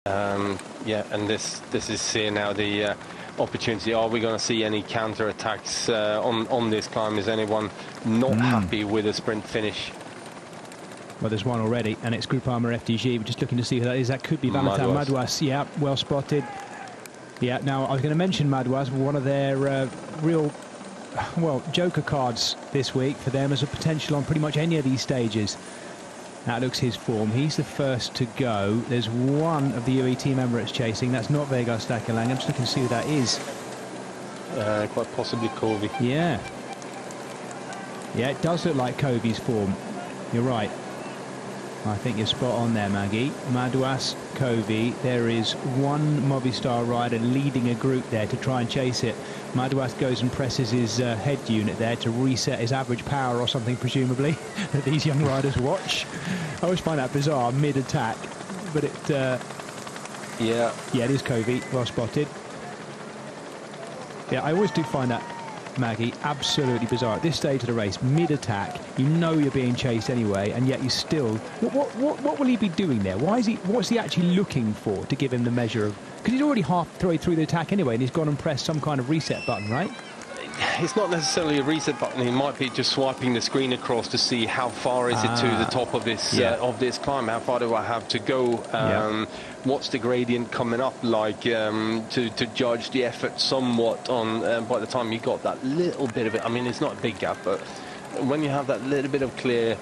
Yeah, and this is here now the opportunity. Are we going to see any counter attacks on this climb? Is anyone not happy with a sprint finish? Well, there's one already, and it's Groupama FDG. We're just looking to see who that is. That could be Valentin Madouas. Yeah, well spotted. Yeah, now I was going to mention Madouas, one of their real, well, joker cards this week for them as a potential on pretty much any of these stages. That looks his form. He's the first to go. There's one of the UE team Emirates chasing. That's not Vegard Stakkelang. I'm just looking to see who that is. Quite possibly Covey. Yeah. Yeah, it does look like Covey's form. You're right. I think you're spot on there, Maggie. Madouas, Covey. There is one Movistar rider leading a group there to try and chase it. Madouas goes and presses his head unit there to reset his average power or something, presumably, that these young riders watch. I always find that bizarre, mid-attack. But it... yeah, it is Covey. Well spotted. Yeah, I always do find that, Maggie, absolutely bizarre. At this stage of the race, mid-attack, you know you're being chased anyway, and yet you still... What will he be doing there? What's he actually looking for to give him the measure of... Because he's already halfway through the attack anyway, and he's gone and pressed some kind of reset button, right? It's not necessarily a reset button. He might be just swiping the screen across to see how far is it to the top of this climb. How far do I have to go? What's the gradient coming up like to judge the effort somewhat on by the time you got that little bit of it. I mean, it's not a big gap, but when you have that little bit of clear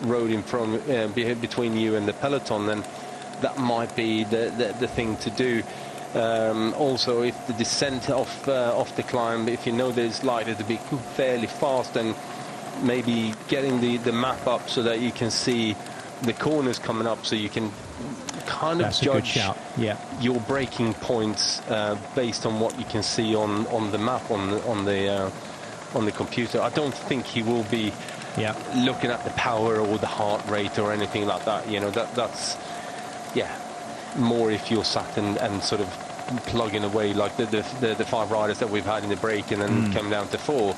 road in front between you and the peloton, then that might be the thing to do. Also, if the descent off the climb, if you know that it's likely to be fairly fast, then maybe getting the map up so that you can see the corners coming up, so you can kind of judge your braking points based on what you can see on the map on the computer. I don't think he will be looking at the power or the heart rate or anything like that. You know, that's more if you're sat and sort of plugging away like the 5 riders that we've had in the break and then come down to 4.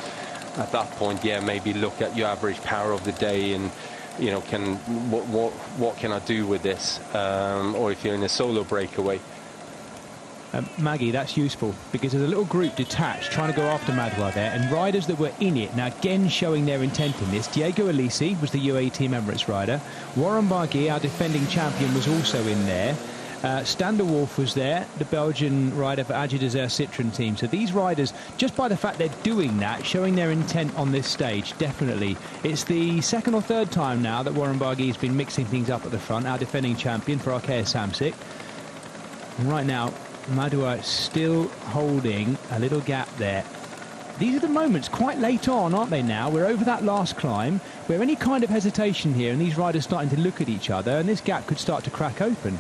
At that point, maybe look at your average power of the day and, you know, what can I do with this? Or if you're in a solo breakaway. Maggie, that's useful because there's a little group detached trying to go after Madouas there, and riders that were in it now again showing their intent in this. Diego Alisi was the UAE Team Emirates rider. Warren Barguil, our defending champion, was also in there. Stan de Wolf was there, the Belgian rider for Agi Desert Citroën team. So these riders, just by the fact they're doing that, showing their intent on this stage, definitely. It's the second or third time now that Warren Barguil has been mixing things up at the front, our defending champion for Arkea Samsic. And right now, Madouas still holding a little gap there. These are the moments quite late on, aren't they now? We're over that last climb, where any kind of hesitation here and these riders starting to look at each other, and this gap could start to crack open.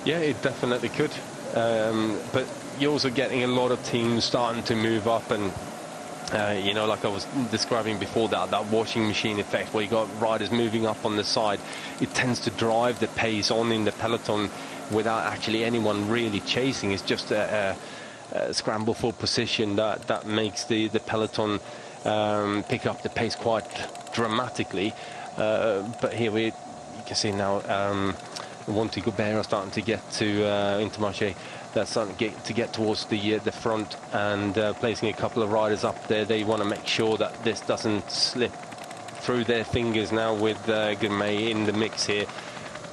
Yeah, it definitely could. But you're also getting a lot of teams starting to move up, and you know, like I was describing before, that washing machine effect where you got riders moving up on the side. It tends to drive the pace on in the peloton without actually anyone really chasing. It's just a scramble for position that makes the peloton pick up the pace quite dramatically. But here you can see now Wanty Gobert are starting to get to Intermarché. They're starting to get towards the front and placing a couple of riders up there. They want to make sure that this doesn't slip through their fingers now with Girmay in the mix here.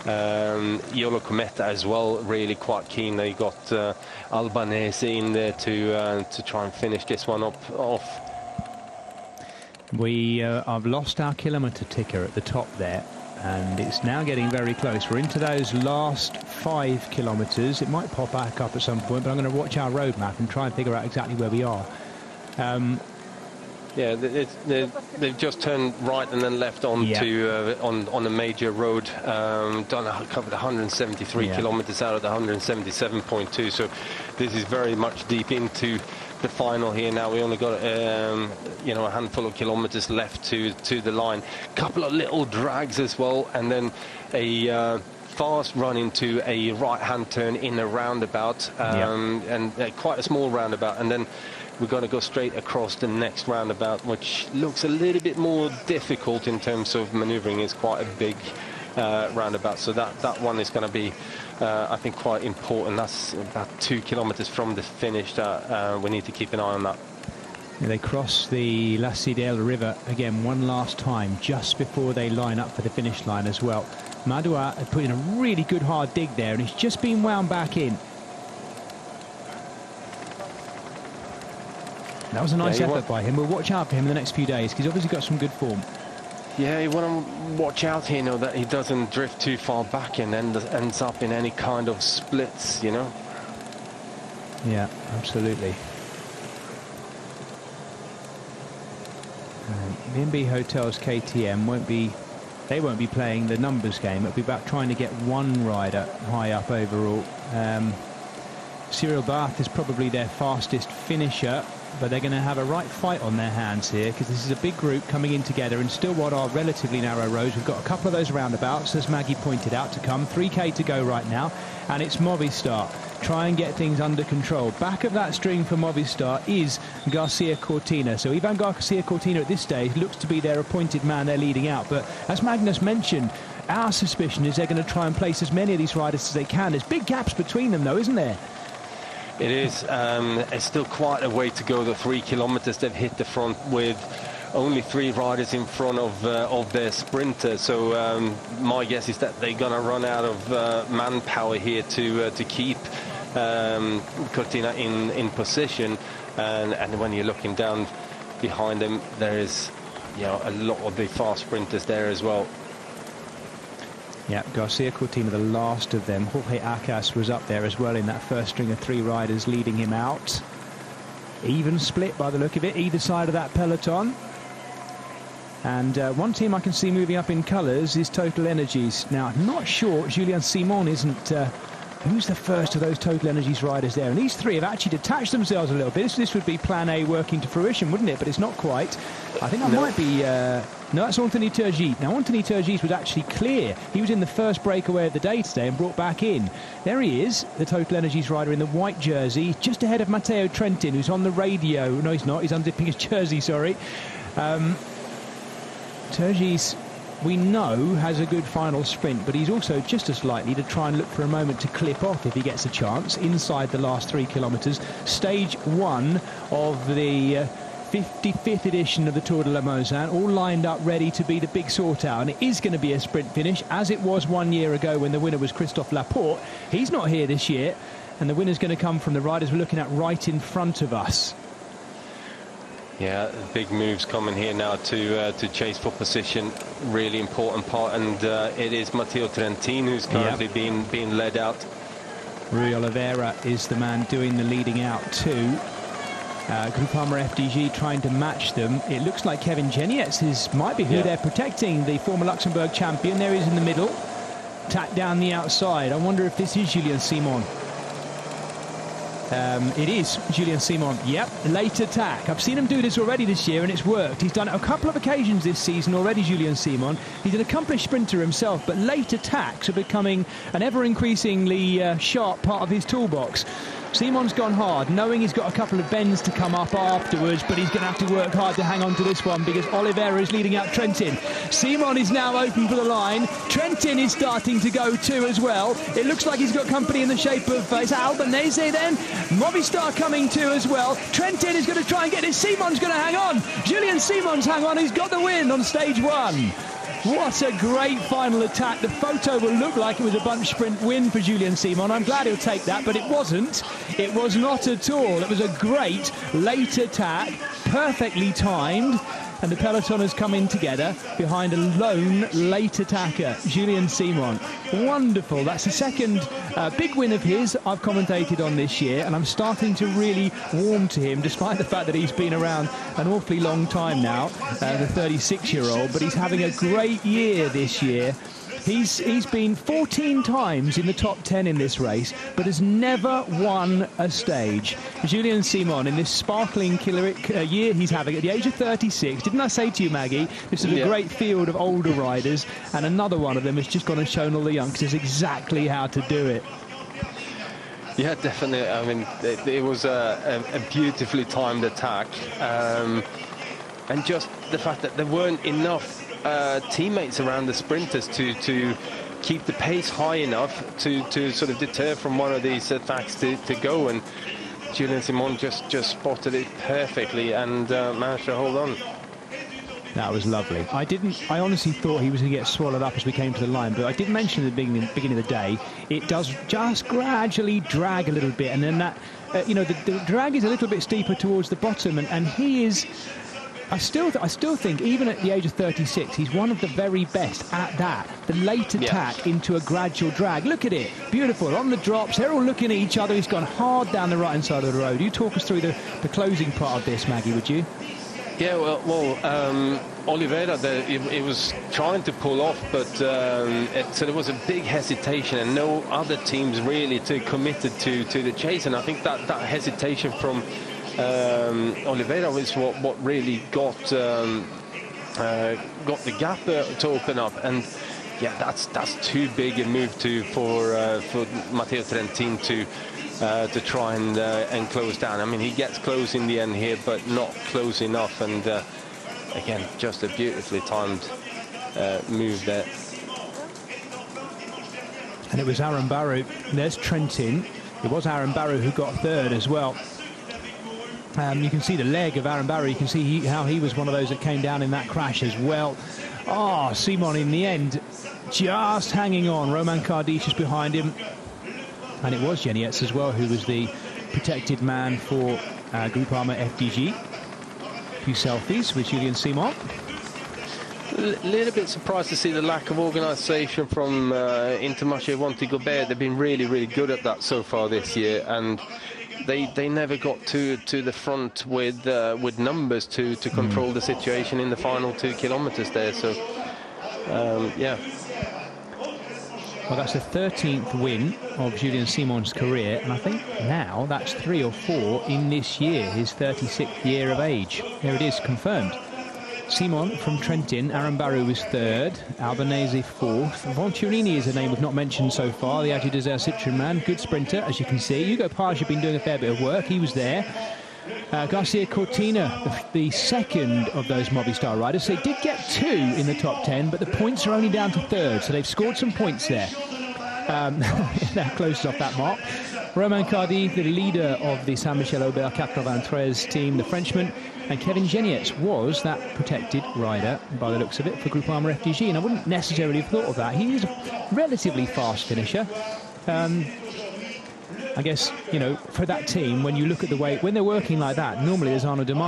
Yolo Cometa as well, really quite keen. They got Albanese in there to try and finish this one off. We have lost our kilometre ticker at the top there, and it's now getting very close. We're into those last 5 kilometres. It might pop back up at some point, but I'm going to watch our road map and try and figure out exactly where we are. Yeah, they've just turned right and then left on to on a major road. Covered 173 kilometers out of the 177.2. So this is very much deep into the final here. Now we only got you know, a handful of kilometers left to the line. Couple of little drags as well, and then a fast run into a right-hand turn in a roundabout, and quite a small roundabout, and then we're going to go straight across the next roundabout, which looks a little bit more difficult in terms of maneuvering. It's quite a big roundabout. So that one is going to be, I think, quite important. That's about 2 kilometers from the finish that we need to keep an eye on that. Yeah, they cross the La Sidel River again one last time just before they line up for the finish line as well. Madouas had put in a really good hard dig there, and he's just been wound back in. That was a nice effort by him. We'll watch out for him in the next few days because he's obviously got some good form. Yeah, you want to watch out here, that he doesn't drift too far back and then ends up in any kind of splits, Yeah, absolutely. B&B Hotels KTM won't be playing the numbers game. It'll be about trying to get one rider high up overall. Cyril Barth is probably their fastest finisher, but they're going to have a right fight on their hands here because this is a big group coming in together in still what are relatively narrow roads. We've got a couple of those roundabouts, as Maggie pointed out, to come. 3K to go right now, and it's Movistar. Try and get things under control. Back of that string for Movistar is Garcia Cortina. So Ivan Garcia Cortina at this stage looks to be their appointed man they're leading out. But as Magnus mentioned, our suspicion is they're going to try and place as many of these riders as they can. There's big gaps between them, though, isn't there? It is. It's still quite a way to go. The 3 kilometers, they've hit the front with only 3 riders in front of their sprinter. So my guess is that they're going to run out of manpower here to keep Cortina in position. And when you're looking down behind them, there is a lot of the fast sprinters there as well. Yeah, Garcia Cortina, the last of them. Jorge Acas was up there as well in that first string of 3 riders leading him out. Even split by the look of it, either side of that peloton. And one team I can see moving up in colours is Total Energies. Now, I'm not sure Julien Simon isn't... who's the first of those Total Energies riders there? And these 3 have actually detached themselves a little bit. This would be plan A working to fruition, wouldn't it? But it's not quite. I think that might be... no, that's Anthony Turgis. Now, Anthony Turgis was actually clear. He was in the first breakaway of the day today and brought back in. There he is, the Total Energies rider in the white jersey, just ahead of Matteo Trentin, who's on the radio. No, he's not. He's unzipping his jersey, sorry. Turgis, we know, has a good final sprint, but he's also just as likely to try and look for a moment to clip off if he gets a chance inside the last 3 kilometres. Stage 1 of the 55th edition of the Tour de Limousin, all lined up ready to be the big sort-out, and it is going to be a sprint finish, as it was 1 year ago when the winner was Christophe Laporte. He's not here this year, and the winner's going to come from the riders we're looking at right in front of us. Yeah, big moves coming here now to chase for position. Really important part, and it is Matteo Trentin who's currently being led out. Rui Oliveira is the man doing the leading out too. Groupama FDG trying to match them. It looks like Kevin Genietz might be who they're protecting, the former Luxembourg champion. There he is in the middle, tacked down the outside. I wonder if this is Julien Simon. It is Julien Simon. Yep, late attack. I've seen him do this already this year and it's worked. He's done it a couple of occasions this season already, Julien Simon. He's an accomplished sprinter himself, but late attacks are becoming an ever-increasingly sharp part of his toolbox. Simon's gone hard, knowing he's got a couple of bends to come up afterwards, but he's going to have to work hard to hang on to this one because Oliveira is leading out Trentin. Simon is now open for the line. Trentin is starting to go too as well. It looks like he's got company in the shape of, is that Albanese then? Movistar coming too as well. Trentin is going to try and get this. Simon's going to hang on. Julien Simon's hang on. He's got the win on stage 1. What a great final attack. The photo will look like it was a bunch sprint win for Julien Simon. I'm glad he'll take that, but it wasn't. It was not at all. It was a great late attack, perfectly timed, and the peloton has come in together behind a lone late attacker, Julien Simon. Wonderful. That's the second big win of his I've commentated on this year, and I'm starting to really warm to him, despite the fact that he's been around an awfully long time now, the 36-year-old, but he's having a great year this year. He's been 14 times in the top 10 in this race, but has never won a stage. Julien Simon, in this sparkling year he's having at the age of 36. Didn't I say to you, Maggie, this is a great field of older riders, and another one of them has just gone and shown all the youngsters exactly how to do it. Yeah, definitely. I mean, it was a beautifully timed attack. And just the fact that there weren't enough teammates around the sprinters to keep the pace high enough to sort of deter from one of these attacks to go, and Julian Simon just spotted it perfectly and managed to hold on. That was lovely. I honestly thought he was going to get swallowed up as we came to the line, but I did mention at the beginning of the day, it does just gradually drag a little bit, and then that, the drag is a little bit steeper towards the bottom, and he is, I still think, even at the age of 36, he's one of the very best at that, the late attack into a gradual drag. Look at it, beautiful, on the drops, they're all looking at each other, he's gone hard down the right-hand side of the road. You talk us through the closing part of this, Maggie, would you? Yeah, well, Oliveira, it was trying to pull off, but so there was a big hesitation, and no other teams really committed to the chase. And I think that hesitation from Oliveira was what really got the gap to open up. And yeah, that's too big a move for Matteo Trentin to try and close down. I mean, he gets close in the end here, but not close enough. And again, just a beautifully timed move there. And it was Aaron Barrow. There's Trentin. It was Aaron Barrow who got third as well. You can see the leg of Aaron Barrow. You can see how he was one of those that came down in that crash as well. Oh, Simon in the end just hanging on. Romain Kardich is behind him. And it was Genietz as well who was the protected man for Groupama FDG. A few selfies with Julian Simon. A little bit surprised to see the lack of organisation from Intermarché Wanty Gobert. They've been really, really good at that so far this year, and they never got to the front with numbers to control the situation in the final 2 kilometres there. So, yeah. Well, that's the 13th win of Julian Simon's career, and I think now that's 3 or 4 in this year, his 36th year of age. There it is, confirmed. Simon from Trentin, Aaron Barrow was third, Albanese fourth. Venturini is a name we've not mentioned so far, the Agi Desert Citroën man, good sprinter, as you can see. Hugo Page has been doing a fair bit of work, he was there. Garcia Cortina, the second of those Movistar riders. So they did get 2 in the top 10, but the points are only down to third, so they've scored some points there. That closes off that mark. Romain Kardich, the leader of the Saint-Michel-Aubert 93 team, the Frenchman, and Kevin Genietz was that protected rider, by the looks of it, for Groupama FDG, and I wouldn't necessarily have thought of that. He is a relatively fast finisher. I guess, for that team, when you look at the way, when they're working like that, normally there's Arnaud Demar